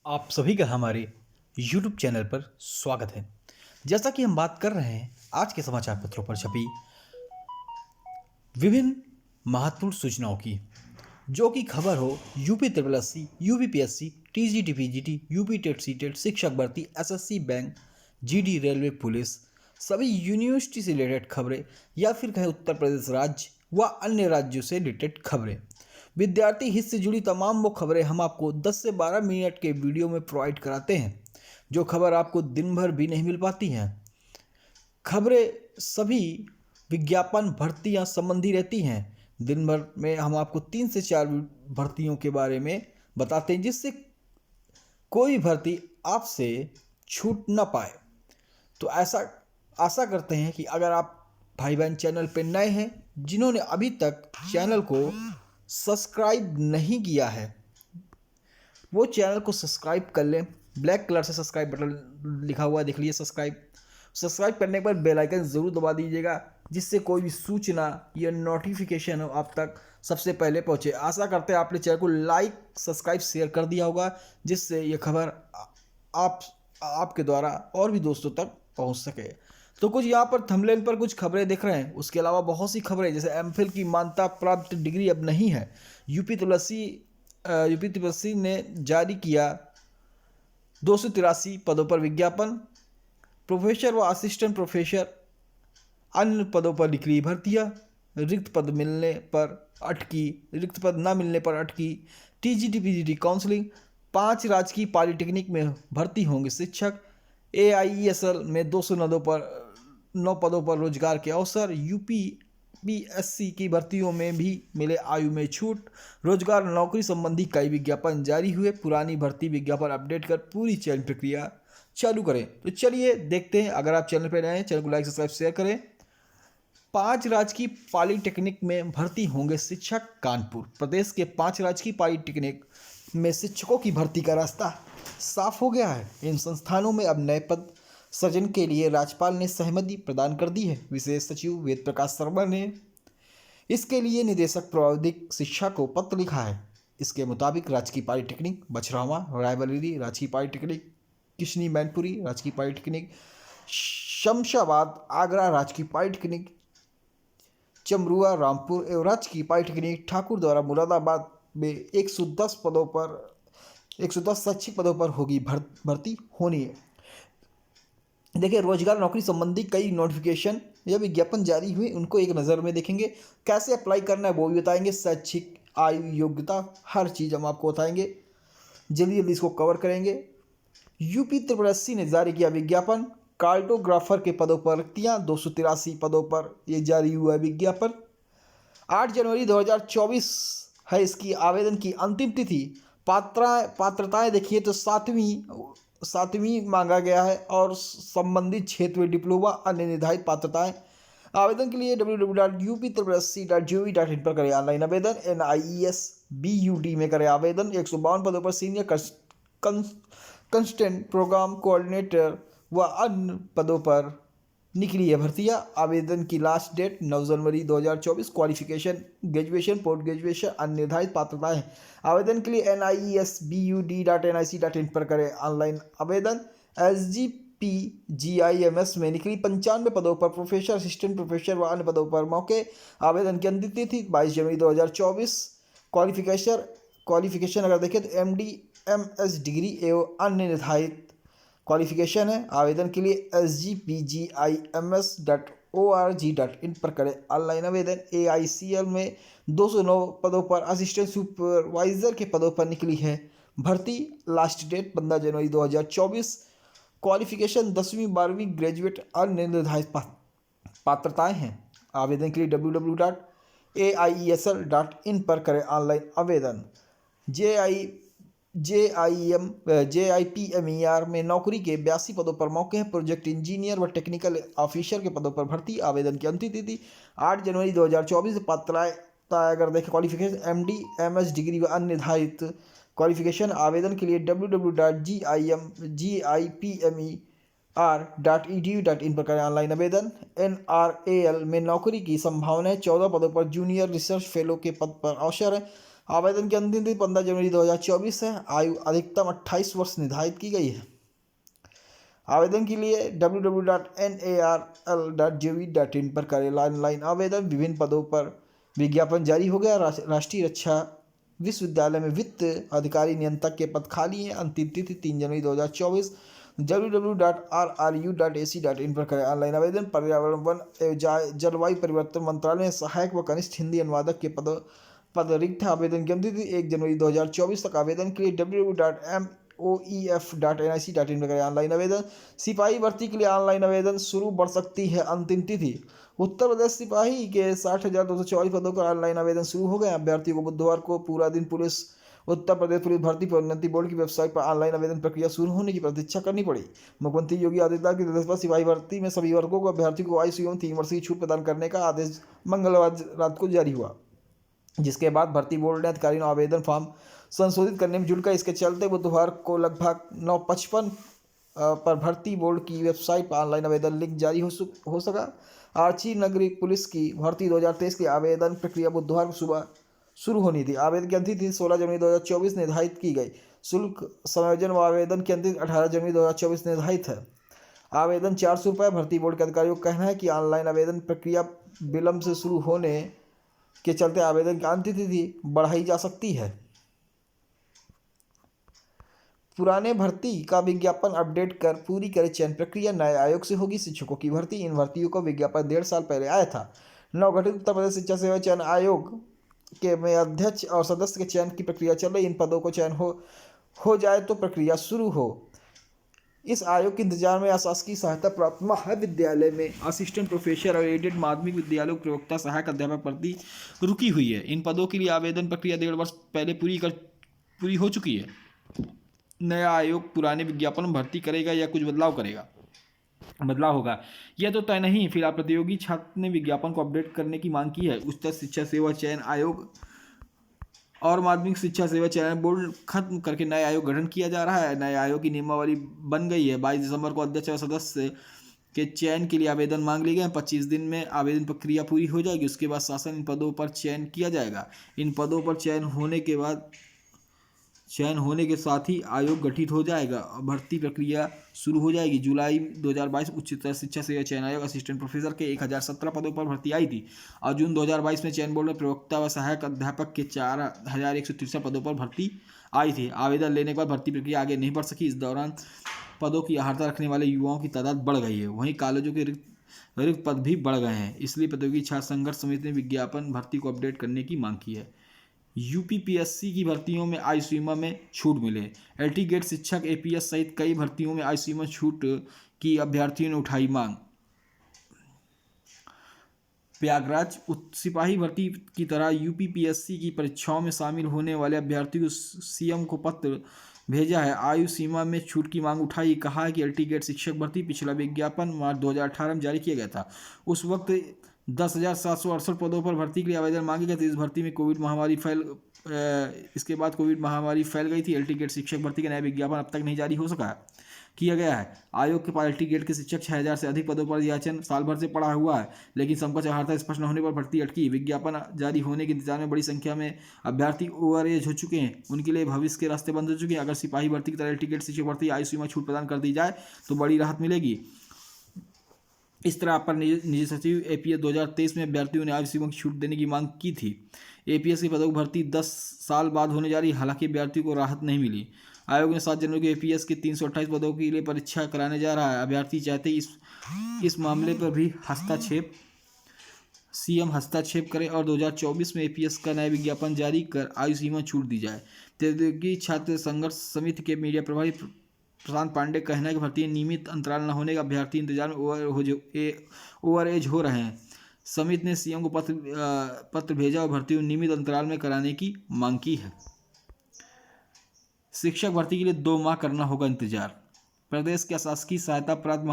आप सभी का हमारे YouTube चैनल पर स्वागत है। जैसा कि हम बात कर रहे हैं आज के समाचार पत्रों पर छपी विभिन्न महत्वपूर्ण सूचनाओं की, जो कि खबर हो UP triple SC, UPPSC, TGT, PGT, UP TET, CTET, शिक्षक भर्ती, SSC, bank, GD, railway, police, सभी यूनिवर्सिटी से रिलेटेड खबरें या फिर कहें उत्तर प्रदेश राज्य व अन्य राज्यों से रिलेटेड खबरें, विद्यार्थी हित से जुड़ी तमाम वो खबरें हम आपको 10 से 12 मिनट के वीडियो में प्रोवाइड कराते हैं, जो खबर आपको दिन भर भी नहीं मिल पाती हैं। खबरें सभी विज्ञापन भर्तियां संबंधी रहती हैं। दिन भर में हम आपको 3 से 4 भर्तियों के बारे में बताते हैं, जिससे कोई भर्ती आपसे छूट ना पाए। तो ऐसा आशा करते हैं कि अगर आप भाई बहन चैनल पर नए हैं, जिन्होंने अभी तक चैनल को सब्सक्राइब नहीं किया है, वो चैनल को सब्सक्राइब कर लें। ब्लैक कलर से सब्सक्राइब बटन लिखा हुआ देख लीजिए, सब्सक्राइब करने के बाद बेल आइकन ज़रूर दबा दीजिएगा, जिससे कोई भी सूचना या नोटिफिकेशन हो आप तक सबसे पहले पहुंचे। आशा करते हैं आपने चैनल को लाइक, सब्सक्राइब, शेयर कर दिया होगा, जिससे ये खबर आपके द्वारा और भी दोस्तों तक पहुंच सके। तो कुछ यहाँ पर थंबनेल पर कुछ खबरें दिख रहे हैं, उसके अलावा बहुत सी खबरें, जैसे एमफिल की मान्यता प्राप्त डिग्री अब नहीं है। यूपी तिब्बती ने जारी किया 283 पदों पर विज्ञापन। प्रोफेसर व असिस्टेंट प्रोफेसर अन्य पदों पर निकली भर्तियां। रिक्त पद न मिलने पर अटकी टीजीटी पीजीटी काउंसलिंग। 5 राजकीय पॉलिटेक्निक में भर्ती होंगे शिक्षक। एआईईएसएल में 209 पदों पर रोजगार के अवसर। यूपीपीएससी की भर्तियों में भी मिले आयु में छूट। रोजगार नौकरी संबंधी कई विज्ञापन जारी हुए। पुरानी भर्ती विज्ञापन अपडेट कर पूरी चयन प्रक्रिया चालू करें। तो चलिए देखते हैं। अगर आप चैनल पर नए हैं, चैनल को लाइक, सब्सक्राइब, शेयर करें। 5 राजकीय पॉलिटेक्निक में भर्ती होंगे शिक्षक। कानपुर प्रदेश के 5 राजकीय पॉलिटेक्निक में शिक्षकों की भर्ती का रास्ता साफ हो गया है। इन संस्थानों में अब नए पद सृजन के लिए राज्यपाल ने सहमति प्रदान कर दी है। विशेष सचिव वेद प्रकाश शर्मा ने इसके लिए निदेशक प्राविधिक शिक्षा को पत्र लिखा है। इसके मुताबिक राजकीय पॉलिटेक्निक बछरावा, रायबरेली राजकीय पॉलिटेक्निक, किशनी मैनपुरी राजकीय पॉलिटेक्निक, शमशाबाद आगरा राजकीय पॉलिटेक्निक, चमरुआ रामपुर एवं राजकीय पॉलिटेक्निक ठाकुर द्वारा मुरादाबाद में 110 शैक्षिक पदों पर होगी भर्ती होनी है। देखिए, रोजगार नौकरी संबंधी कई नोटिफिकेशन या विज्ञापन जारी हुए, उनको एक नज़र में देखेंगे। कैसे अप्लाई करना है वो भी बताएंगे। शैक्षिक आयु, योग्यता, हर चीज़ हम आपको बताएंगे। जल्दी जल्दी इसको कवर करेंगे। यूपी ट्रिपल एससी ने जारी किया विज्ञापन। कार्टोग्राफर के पदों पर रिक्तियाँ, 283 पदों पर ये जारी हुआ है विज्ञापन। 8 जनवरी 2024 है इसकी आवेदन की अंतिम तिथि। पात्रताएं देखिए तो सातवीं मांगा गया है और संबंधित क्षेत्र में डिप्लोमा अन्य निर्धारित पात्रताएं। आवेदन के लिए www.upssc.gov.in पर करें ऑनलाइन आवेदन। NIES-BUD में करें आवेदन। 152 पदों पर सीनियर कंस्टेंट प्रोग्राम कोऑर्डिनेटर व अन्य पदों पर निकली है भर्तियाँ। आवेदन की लास्ट डेट 9 जनवरी 2024। क्वालिफिकेशन ग्रेजुएशन, पोस्ट ग्रेजुएशन, अन्य निर्धारित पात्रताएं। आवेदन के लिए NIESBUD.nic.in पर करें ऑनलाइन आवेदन। SGPGIMS में निकली 95 पदों पर प्रोफेसर, असिस्टेंट प्रोफेसर व अन्य पदों पर मौके। आवेदन की अंतिम तिथि 22 जनवरी 2024। क्वालिफिकेशन अगर देखें तो MD MS डिग्री एवं अन्य निर्धारित क्वालिफिकेशन है। आवेदन के लिए SGPGIMS.org.in पर करें ऑनलाइन आवेदन। AICL में 209 पदों पर असिस्टेंट सुपरवाइजर के पदों पर निकली है भर्ती। लास्ट डेट 15 जनवरी 2024। क्वालिफिकेशन 10वीं 12वीं ग्रेजुएट, अन्य निर्धारित पात्रताएं हैं। आवेदन के लिए www.aiesl.in पर करें ऑनलाइन आवेदन। JIPMER में नौकरी के 82 पदों पर मौके हैं। प्रोजेक्ट इंजीनियर व टेक्निकल ऑफिसर के पदों पर भर्ती। आवेदन की अंतिम तिथि 8 जनवरी 2024। पात्रता अगर देखें क्वालिफिकेशन MD MS डिग्री व अन्य निर्धारित क्वालिफिकेशन। आवेदन के लिए www.gipmer.edu.in पर करें ऑनलाइन आवेदन। NRAL में नौकरी की संभावना है। 14 पदों पर जूनियर रिसर्च फेलो के पद पर अवसर है। आवेदन की अंतिम तिथि 15 जनवरी 2024 है। आयु अधिकतम 28 वर्ष निर्धारित की गई है। आवेदन के लिए www.narl.gov.in पर करें ऑनलाइन आवेदन। विभिन्न पदों पर विज्ञापन जारी हो गया। राष्ट्रीय रक्षा विश्वविद्यालय में वित्त अधिकारी नियंत्रक के पद खाली हैं। अंतिम तिथि 3 जनवरी 2024। www.rru.ac.in पर करें ऑनलाइन आवेदन। पर्यावरण वन एवं जलवायु परिवर्तन मंत्रालय में सहायक व कनिष्ठ हिंदी अनुवादक के पद रिक्त है। आवेदन की अंतिम तिथि 1 जनवरी 2024 तक। आवेदन के लिए www.moef.nic.in पर करें ऑनलाइन आवेदन। सिपाही भर्ती के लिए ऑनलाइन आवेदन शुरू बढ़ सकती है। अंतिम तिथि उत्तर प्रदेश सिपाही के 60,244 पदों पर ऑनलाइन आवेदन शुरू हो गए। अभ्यर्थियों को बुधवार को पूरा दिन उत्तर प्रदेश पुलिस भर्ती प्रोन्नति बोर्ड की वेबसाइट पर ऑनलाइन आवेदन प्रक्रिया शुरू होने की प्रतीक्षा करनी पड़ी। मुख्यमंत्री योगी आदित्यनाथ के निर्देश पर सिपाही भर्ती में सभी वर्गों को अभ्यर्थियों को आयु एवं 3 वर्ष की छूट प्रदान करने का आदेश मंगलवार रात को जारी हुआ, जिसके बाद भर्ती बोर्ड ने अधिकारियों आवेदन फॉर्म संशोधित करने में जुट गए। इसके चलते बुधवार को लगभग 9:55 पर भर्ती बोर्ड की वेबसाइट पर ऑनलाइन आवेदन लिंक जारी हो सका। आर्ची नगरी पुलिस की भर्ती 2023 की आवेदन प्रक्रिया बुधवार को सुबह शुरू होनी थी। आवेदन की अंतिम तिथि 16 जनवरी 2024 निर्धारित की गई। शुल्क समायोजन व आवेदन की अंतिम 18 जनवरी 2024 निर्धारित है। आवेदन 400 रुपये। भर्ती बोर्ड के अधिकारियों का कहना है कि ऑनलाइन आवेदन प्रक्रिया विलंब से शुरू होने के चलते आवेदन की अंतिम तिथि बढ़ाई जा सकती है। पुराने भर्ती का विज्ञापन अपडेट कर पूरी करे चयन प्रक्रिया। नए आयोग से होगी शिक्षकों की भर्ती। इन भर्तियों को विज्ञापन 1.5 साल पहले आया था। नवगठित उत्तर प्रदेश शिक्षा सेवा चयन आयोग के में अध्यक्ष और सदस्य के चयन की प्रक्रिया चल रही। इन पदों को चयन हो जाए तो प्रक्रिया शुरू हो। इस आयोग के इंतजार में अशासकीय सहायता प्राप्त महाविद्यालय में असिस्टेंट प्रोफेसर और एडेड माध्यमिक विद्यालयों प्रवक्ता सहायक अध्यापक भर्ती रुकी हुई है। इन पदों के लिए आवेदन प्रक्रिया 1.5 वर्ष पहले पूरी हो चुकी है। नया आयोग पुराने विज्ञापन में भर्ती करेगा या कुछ बदलाव होगा यह तो तय नहीं। फिलहाल प्रतियोगी छात्र ने विज्ञापन को अपडेट करने की मांग की है। उच्चतर शिक्षा सेवा चयन आयोग और माध्यमिक शिक्षा सेवा चयन बोर्ड खत्म करके नए आयोग गठन किया जा रहा है। नए आयोग की नियमावली बन गई है। 22 दिसंबर को अध्यक्ष और सदस्य के चयन के लिए आवेदन मांग लिए गए। 25 दिन में आवेदन प्रक्रिया पूरी हो जाएगी। उसके बाद शासन इन पदों पर चयन किया जाएगा। इन पदों पर चयन होने के साथ ही आयोग गठित हो जाएगा और भर्ती प्रक्रिया शुरू हो जाएगी। जुलाई 2022 उच्चतर शिक्षा सेवा चयन आयोग असिस्टेंट प्रोफेसर के 1017 पदों पर भर्ती आई थी और जून 2022 में चयन बोर्ड में प्रवक्ता व सहायक अध्यापक के 4163 पदों पर भर्ती आई थी। आवेदन लेने के बाद भर्ती प्रक्रिया आगे नहीं बढ़ सकी। इस दौरान पदों की अर्हता रखने वाले युवाओं की तादाद बढ़ गई है। वहीं कॉलेजों के रिक्त पद भी बढ़ गए हैं। इसलिए प्रतियोगी छात्र संघर्ष समिति ने विज्ञापन भर्ती को अपडेट करने की मांग की है। यूपीपीएससी की भर्तियों में आयु सीमा में छूट मिले। एलटी गेट शिक्षक एपीएस सहित कई भर्तियों में आयु सीमा छूट की अभ्यर्थियों ने उठाई मांग। प्रयागराज सिपाही भर्ती की तरह यूपीपीएससी की परीक्षाओं में शामिल होने वाले अभ्यर्थियों को सीएम को पत्र भेजा है। आयु सीमा में छूट की मांग उठाई। कहा है कि एलटी गेट शिक्षक भर्ती पिछला विज्ञापन मार्च 2018 में जारी किया गया था। उस वक्त 10,768 पदों पर भर्ती के लिए आवेदन मांगे गए थे। इस भर्ती में इसके बाद कोविड महामारी फैल गई थी। एलटी गेट शिक्षक भर्ती का नया विज्ञापन अब तक नहीं जारी किया गया है। आयोग के पास एलटी गेट के शिक्षक 6,000 से अधिक पदों पर याचन साल भर से पड़ा हुआ है, लेकिन समकक्ष अर्हता स्पष्ट न होने पर भर्ती अटकी। विज्ञापन जारी होने के इंतजार में बड़ी संख्या में अभ्यर्थी ओवर एज हो चुके हैं। उनके लिए भविष्य के रास्ते बंद हो चुके हैं। अगर सिपाही भर्ती की तरह एलटी गेट शिक्षक भर्ती आयु सीमा छूट प्रदान कर दी जाए तो बड़ी राहत मिलेगी। इस तरह अपर निजी सचिव एपीएस 2023 में अभ्यर्थियों ने आयु सीमा की छूट देने की मांग की थी। एपीएस की पदों की भर्ती 10 साल बाद होने जा रही। हालांकि अभ्यर्थियों को राहत नहीं मिली। आयोग ने 7 जनवरी को एपीएस के 328 पदों के लिए परीक्षा कराने जा रहा है। अभ्यर्थी चाहते इस मामले पर भी सीएम हस्तक्षेप करें और 2024 में एपीएस का नया विज्ञापन जारी कर आयु सीमा छूट दी जाए। प्रतियोगी छात्र संघर्ष समिति के मीडिया प्रभारी प्रशांत पांडे का कहना है कि भर्ती नियमित अंतराल न होने का अभ्यर्थी इंतजार में ओवर एज हो रहे हैं। समिति ने सीएम को पत्र भेजा और भर्ती नियमित अंतराल में कराने की मांग की है। शिक्षक भर्ती के लिए 2 माह करना होगा इंतजार। प्रदेश के अशासकीय सहायता प्राप्त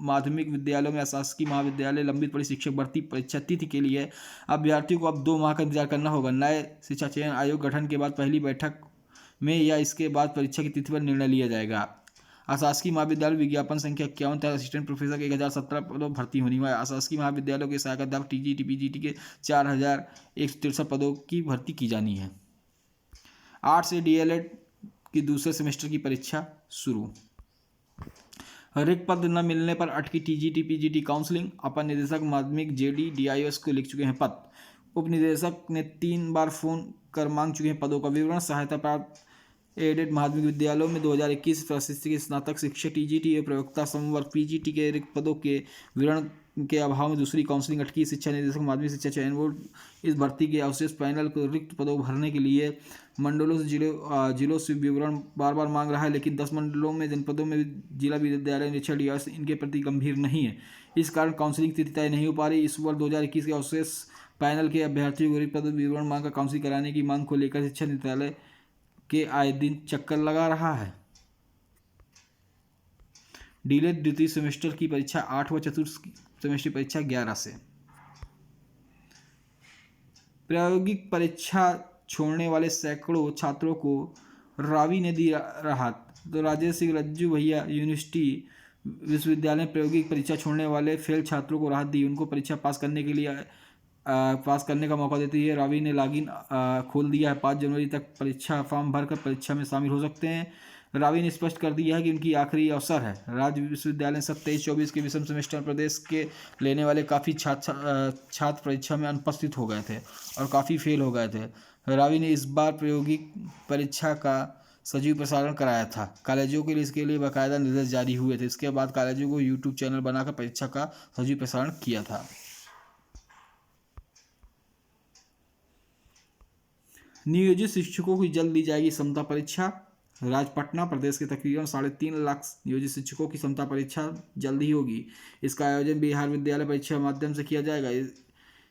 माध्यमिक विद्यालयों में अशासकीय महाविद्यालय लंबित पड़ी शिक्षक भर्ती परीक्षा तिथि के लिए अभ्यर्थियों को अब 2 माह का इंतजार करना होगा। नए शिक्षा चयन आयोग गठन के बाद पहली बैठक में या इसके बाद परीक्षा की तिथि पर निर्णय लिया जाएगा। अशासकीय महाविद्यालय विज्ञापन संख्या 51 तथा असिस्टेंट प्रोफेसर के 1017 पदों भर्ती होनी है। अशासकीय महाविद्यालयों के सहायक अध्यापक टीजीटी पीजीटी के 4163 पदों की भर्ती की जानी है। 8 से डीएलएड की दूसरे सेमेस्टर की परीक्षा शुरू। रिक्त पद न मिलने पर अटकी टीजीटी पीजीटी काउंसलिंग। अपर निदेशक माध्यमिक जेडी डीआईएस को लिख चुके हैं पद। उप निदेशक ने 3 बार फोन कर मांग चुके हैं पदों का विवरण। सहायता प्राप्त एडेड माध्यमिक विद्यालयों में 2021 प्रशिक्षित के स्नातक शिक्षक टीजीटी एवं प्रयोक्ता समवर्ग पीजीटी के रिक्त पदों के विवरण के अभाव में दूसरी काउंसलिंग अटकी। शिक्षा निदेशक माध्यमिक शिक्षा चयन बोर्ड इस भर्ती के अवशेष पैनल को रिक्त पदों भरने के लिए मंडलों से जिलों से विवरण बार बार मांग रहा है, लेकिन 10 मंडलों में जनपदों में जिला विद्यालय निरीक्षण डीआईएस इनके प्रति गंभीर नहीं है। इस कारण काउंसलिंग तिथि तय नहीं हो पा रही। इस वर्ष 2021 के अवशेष पैनल के अभ्यर्थियों को रिक्त पद विवरण मांग कर काउंसलिंग कराने की मांग को लेकर शिक्षा निदेशालय के आए दिन चक्कर लगा रहा है। डीएलएड द्वितीय सेमेस्टर की परीक्षा 8 व चतुर्थ सेमेस्टर की परीक्षा 11 से। प्रायोगिक परीक्षा छोड़ने वाले सैकड़ों छात्रों को रावी ने दी राहत। तो राजेश सिंह रज्जू भैया यूनिवर्सिटी विश्वविद्यालय में प्रायोगिक परीक्षा छोड़ने वाले फेल छात्रों को राहत दी। उनको परीक्षा पास करने का मौका देती है। रावी ने लॉगिन खोल दिया है। 5 जनवरी तक परीक्षा फॉर्म भरकर परीक्षा में शामिल हो सकते हैं। रावी ने स्पष्ट कर दिया है कि उनकी आखिरी अवसर है। राज्य विश्वविद्यालय सब 23-24 के विषम सेमेस्टर प्रदेश के लेने वाले काफ़ी छात्र परीक्षा में अनुपस्थित हो गए थे और काफ़ी फेल हो गए थे। रावी ने इस बार प्रायोगिक परीक्षा का सजीव प्रसारण कराया था। कॉलेजों के लिए इसके लिए बाकायदा निर्देश जारी हुए थे। इसके बाद कॉलेजों को यूट्यूब चैनल बनाकर परीक्षा का सजीव प्रसारण किया था। नियोजित शिक्षकों की जल्द दी जाएगी क्षमता परीक्षा। राजपटना प्रदेश के तकरीबन 3.5 लाख नियोजित शिक्षकों की क्षमता परीक्षा जल्द ही होगी। इसका आयोजन बिहार विद्यालय परीक्षा माध्यम से किया जाएगा।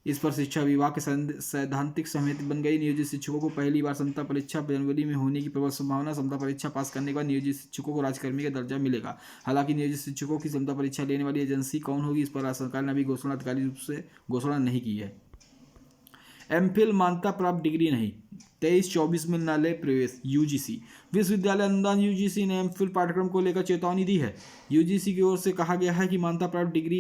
इस पर शिक्षा विभाग की सैद्धांतिक सहमति बन गई। नियोजित शिक्षकों को पहली बार क्षमता परीक्षा जनवरी में होने की प्रबल संभावना। क्षमता परीक्षा पास करने के बाद नियोजित शिक्षकों को राज्यकर्मी का दर्जा मिलेगा। हालांकि नियोजित शिक्षकों की क्षमता परीक्षा लेने वाली एजेंसी कौन होगी, इस पर राज्य सरकार ने अभी आधिकारिक रूप से घोषणा नहीं की है। एमफिल मान्यता प्राप्त डिग्री नहीं, 23-24 में न ले प्रवेश। यूजीसी विश्वविद्यालय अनुदान यूजीसी ने एमफिल पाठ्यक्रम को लेकर चेतावनी दी है। यूजीसी की ओर से कहा गया है कि मान्यता प्राप्त डिग्री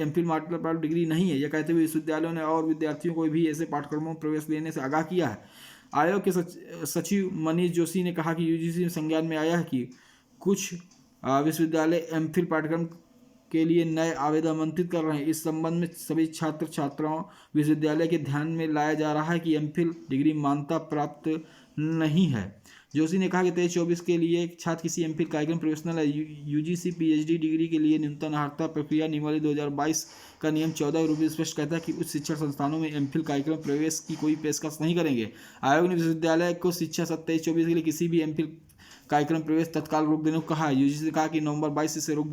एमफिल मान्यता प्राप्त डिग्री नहीं है। यह कहते हुए विश्वविद्यालयों ने और विद्यार्थियों को भी ऐसे पाठ्यक्रमों में प्रवेश लेने से आगाह किया है। आयोग के सचिव मनीष जोशी ने कहा कि यूजीसी में संज्ञान में आया है कि कुछ विश्वविद्यालय एमफिल पाठ्यक्रम के लिए नए आवेदन आमंत्रित कर रहे हैं। इस संबंध में सभी छात्र छात्राओं विश्वविद्यालय के ध्यान में लाया जा रहा है कि एमफिल डिग्री मान्यता प्राप्त नहीं है। जोशी ने कहा कि 23-24 के लिए छात्र किसी एमफिल कार्यक्रम प्रोफेशनल यूजीसी पीएचडी डिग्री के लिए न्यूनतम अर्हता प्रक्रिया नियमावली 2022 का नियम 14 रूप में स्पष्ट कहता है कि उच्च शिक्षण संस्थानों में एमफिल कार्यक्रम प्रवेश की कोई पेशकश नहीं करेंगे। आयोग ने विश्वविद्यालय को शिक्षा 23-24 के लिए किसी भी एमफिल कार्यक्रम प्रवेश तत्काल रोक देने को कहा है। यूजीसी ने कहा कि नवंबर 22 से रोक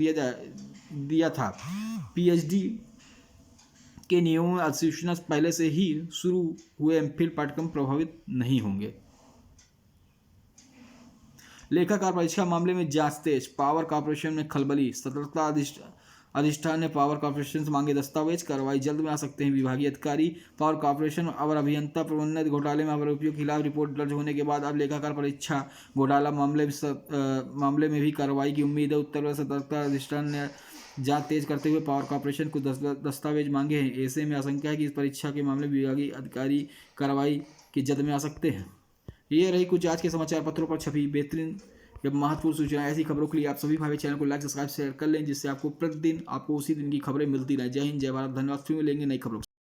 दिया था। पीएचडी के नियमों में अधिसूचना पहले से ही शुरू हुए एमफिल पाठ्यक्रम प्रभावित नहीं होंगे। लेखाकार परीक्षा मामले में जांच तेज। पावर कॉर्पोरेशन में खलबली। सतर्कता अधिष्ठान ने पावर कॉर्पोरेशन से मांगे दस्तावेज। कार्रवाई जल्द में आ सकते हैं विभागीय अधिकारी। पावर कॉर्पोरेशन और अभियंता प्रबंधन घोटाले में आरोपियों के खिलाफ रिपोर्ट दर्ज होने के बाद अब लेखाकार परीक्षा घोटाला मामले में भी कार्रवाई की उम्मीद है। उत्तर प्रदेश सतर्कता अधिष्ठान ने जांच तेज करते हुए पावर कॉर्पोरेशन को दस्तावेज मांगे हैं। ऐसे में आशंका है कि इस परीक्षा के मामले विभागीय अधिकारी कार्रवाई की जद में आ सकते हैं। ये रही कुछ आज के समाचार पत्रों पर छपी बेहतरीन या महत्वपूर्ण सूचना। ऐसी खबरों के लिए आप सभी भाई चैनल को लाइक सब्सक्राइब शेयर कर लें, जिससे आपको प्रतिदिन आपको उसी दिन की खबरें मिलती रहे। जय हिंद, जय भारत, धन्यवाद। फिर मिलेंगे नई खबरों।